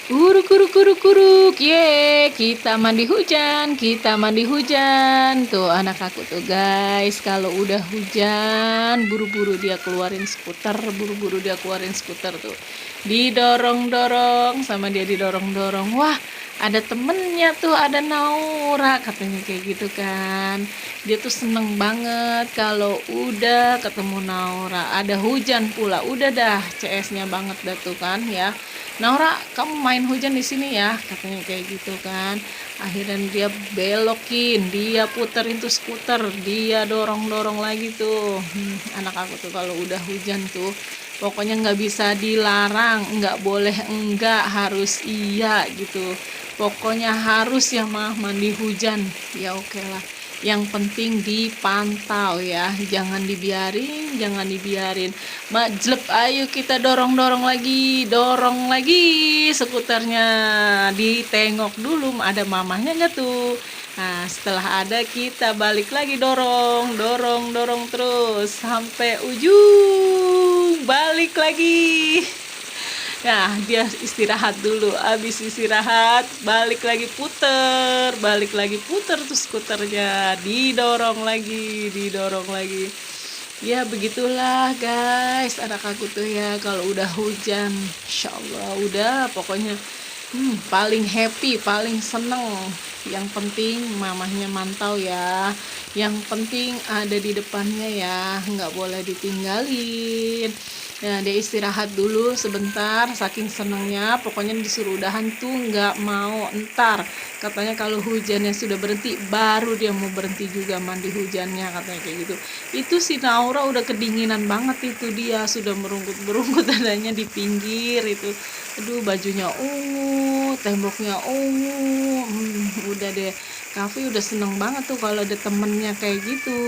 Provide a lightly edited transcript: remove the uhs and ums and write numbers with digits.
Kuruk kuruk kuruk kuruk, ye, kita mandi hujan. Tuh anak aku tuh guys, kalau udah hujan, buru-buru dia keluarin skuter, tuh. Didorong-dorong, sama dia didorong-dorong. Wah, ada temennya tuh, ada Naura, katanya kayak gitu kan. Dia tuh seneng banget kalau udah ketemu Naura. Ada hujan pula, udah dah CS-nya banget dah tuh kan ya. Naura, kamu main hujan di sini ya, katanya kayak gitu kan. Akhirnya dia belokin, dia puterin tuh skuter, dia dorong-dorong lagi tuh. Anak aku tuh kalau udah hujan tuh, pokoknya nggak bisa dilarang, nggak boleh enggak, harus iya gitu. Pokoknya harus yang mah mandi hujan, ya oke lah. Yang penting dipantau ya, jangan dibiarin majlep. Ayo kita dorong dorong lagi skuternya, ditengok dulu ada mamahnya nggak tuh. Nah setelah ada kita balik lagi dorong dorong dorong terus sampai ujung, balik lagi. Nah, dia istirahat dulu. Habis istirahat, balik lagi puter tuh skuternya. Didorong lagi. Ya, begitulah guys. Anak aku tuh ya kalau udah hujan, Insya Allah udah pokoknya paling happy, paling seneng. Yang penting mamahnya mantau ya. Yang penting ada di depannya ya, nggak boleh ditinggalin. Nah, dia istirahat dulu sebentar, saking senangnya, pokoknya disuruh udahan tuh nggak mau. Entar katanya kalau hujannya sudah berhenti, baru dia mau berhenti juga mandi hujannya, katanya kayak gitu. Itu si Naura udah kedinginan banget, itu dia sudah merungkut-merungkut adanya di pinggir itu. Aduh, bajunya ungu, temboknya ungu. Udah deh, Kavi udah seneng banget tuh kalau ada temennya kayak gitu.